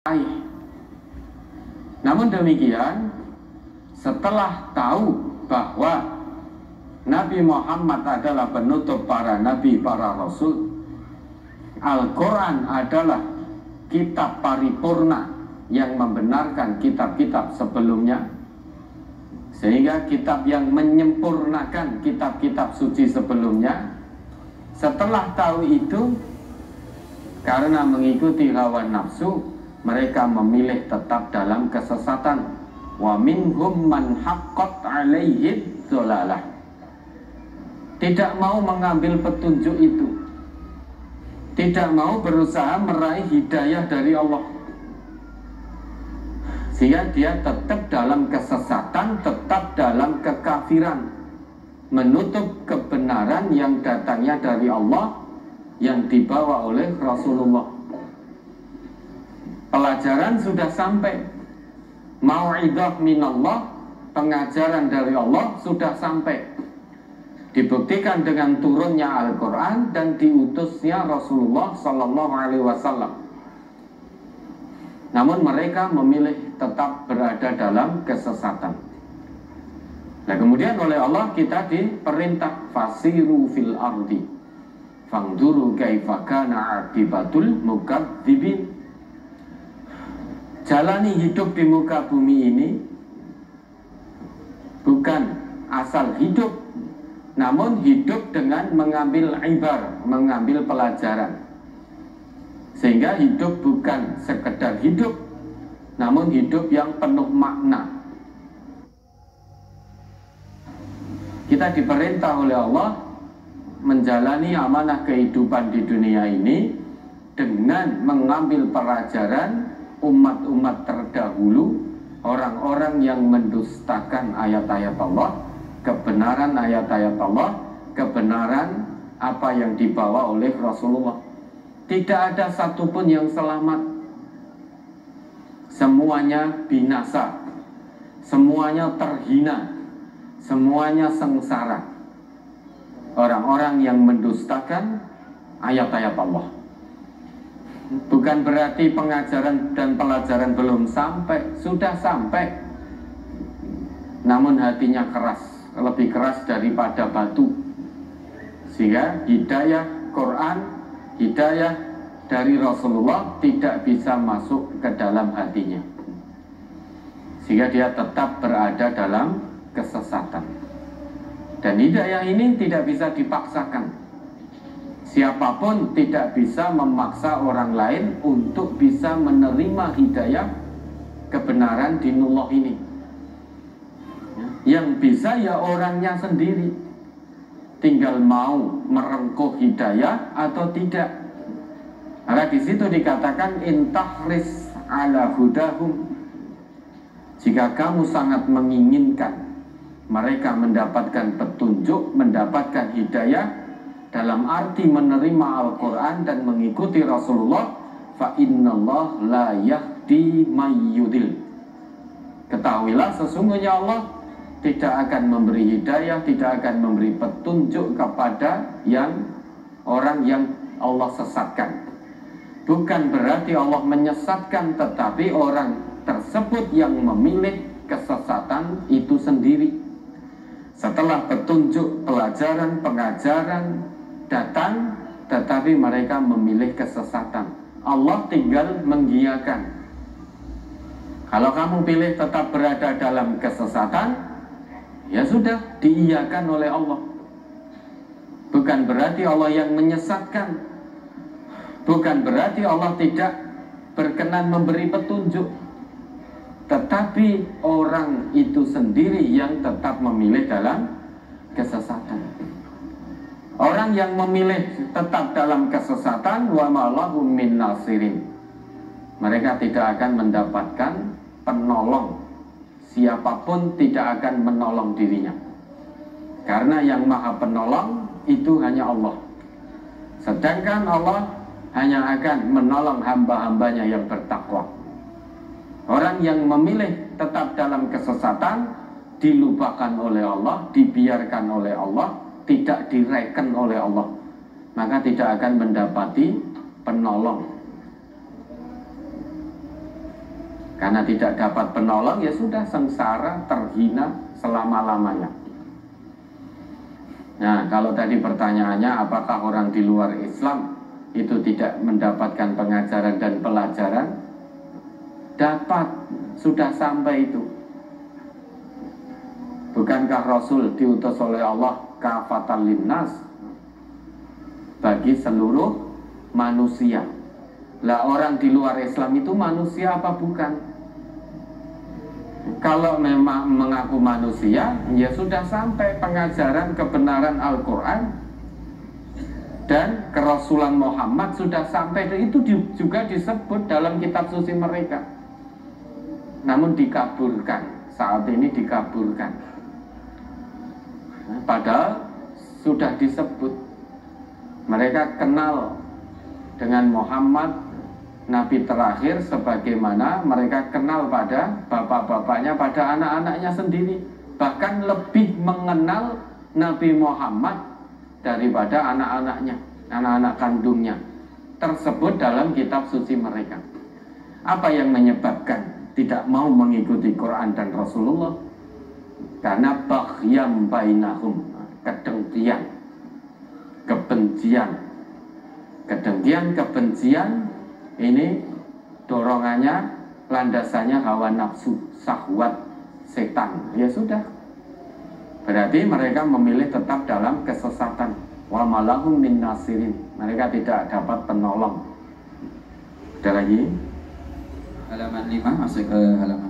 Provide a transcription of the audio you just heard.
baik. Namun demikian, setelah tahu bahwa Nabi Muhammad adalah penutup para nabi, para rasul, Al-Quran adalah kitab paripurna yang membenarkan kitab-kitab sebelumnya, sehingga kitab yang menyempurnakan kitab-kitab suci sebelumnya. Setelah tahu itu, karena mengikuti hawa nafsu, mereka memilih tetap dalam kesesatan. Wa minhum man haqqat alaihi dhalalah. Tidak mau mengambil petunjuk itu, tidak mau berusaha meraih hidayah dari Allah, sehingga dia tetap dalam kesesatan, tetap dalam kekafiran, menutup kebenaran yang datangnya dari Allah, yang dibawa oleh Rasulullah. Pelajaran sudah sampai, mau'idah minallah, pengajaran dari Allah sudah sampai, dibuktikan dengan turunnya Al-Quran dan diutusnya Rasulullah Sallallahu Alaihi Wasallam. Namun mereka memilih tetap berada dalam kesesatan. Nah, kemudian oleh Allah kita diperintah fasiru fil ardi fangduru kaifa kana aqibatul mukadzibin. Jalani hidup di muka bumi ini bukan asal hidup, namun hidup dengan mengambil ibar, mengambil pelajaran, sehingga hidup bukan sekedar hidup, namun hidup yang penuh makna. Kita diperintah oleh Allah menjalani amanah kehidupan di dunia ini dengan mengambil pelajaran umat-umat terdahulu, orang-orang yang mendustakan ayat-ayat Allah, kebenaran ayat-ayat Allah, kebenaran apa yang dibawa oleh Rasulullah. Tidak ada satupun yang selamat, semuanya binasa, semuanya terhina, semuanya sengsara. Orang-orang yang mendustakan ayat-ayat Allah. Bukan berarti pengajaran dan pelajaran belum sampai, sudah sampai, namun hatinya keras, lebih keras daripada batu, sehingga hidayah Quran, hidayah dari Rasulullah tidak bisa masuk ke dalam hatinya, sehingga dia tetap berada dalam kesesatan. Dan hidayah ini tidak bisa dipaksakan. Siapapun tidak bisa memaksa orang lain untuk bisa menerima hidayah kebenaran dinullah ini. Yang bisa ya orangnya sendiri, tinggal mau merengkuh hidayah atau tidak. Karena di situ dikatakan intahris ala hudahum, jika kamu sangat menginginkan mereka mendapatkan petunjuk, mendapatkan hidayah dalam arti menerima Al-Quran dan mengikuti Rasulullah, fa innallah la yahdi mayyudil. Ketahuilah sesungguhnya Allah tidak akan memberi hidayah, tidak akan memberi petunjuk kepada orang yang Allah sesatkan. Bukan berarti Allah menyesatkan, tetapi orang tersebut yang memilih kesesatan itu sendiri. Setelah petunjuk, pelajaran, pengajaran datang, tetapi mereka memilih kesesatan. Allah tinggal menggiyakan. Kalau kamu pilih tetap berada dalam kesesatan, ya sudah, diiyakan oleh Allah. Bukan berarti Allah yang menyesatkan, bukan berarti Allah tidak berkenan memberi petunjuk, tetapi orang itu sendiri yang tetap memilih dalam kesesatan. Orang yang memilih tetap dalam kesesatan, wa malahum min nasirin, mereka tidak akan mendapatkan penolong. Siapapun tidak akan menolong dirinya, karena yang maha penolong itu hanya Allah. Sedangkan Allah hanya akan menolong hamba-hambanya yang bertakwa. Orang yang memilih tetap dalam kesesatan dilupakan oleh Allah, dibiarkan oleh Allah, tidak direken oleh Allah, maka tidak akan mendapati penolong. Karena tidak dapat penolong, ya sudah sengsara, terhina selama-lamanya. Nah, kalau tadi pertanyaannya apakah orang di luar Islam itu tidak mendapatkan pengajaran dan pelajaran? Dapat, sudah sampai itu. Bukankah Rasul diutus oleh Allah kafatan linnas, bagi seluruh manusia? Lah orang di luar Islam itu manusia apa bukan? Kalau memang mengaku manusia, ya sudah sampai pengajaran kebenaran Al-Quran dan kerasulan Muhammad sudah sampai. Itu juga disebut dalam kitab suci mereka. Namun dikabulkan, saat ini dikabulkan. Padahal sudah disebut. Mereka kenal dengan Muhammad, Nabi terakhir, sebagaimana mereka kenal pada bapak-bapaknya, pada anak-anaknya sendiri. Bahkan lebih mengenal Nabi Muhammad daripada anak-anaknya, anak-anak kandungnya. Tersebut dalam kitab suci mereka. Apa yang menyebabkan tidak mau mengikuti Quran dan Rasulullah? Karena baghyam bainahum, kedengkian, kebencian. Kedengkian, kebencian ini dorongannya, landasannya hawa nafsu, syahwat, setan. Ya sudah. Berarti mereka memilih tetap dalam kesesatan. Wa malahum min nasirin. Mereka tidak dapat penolong. Ada lagi? Halaman 5 masuk ke halaman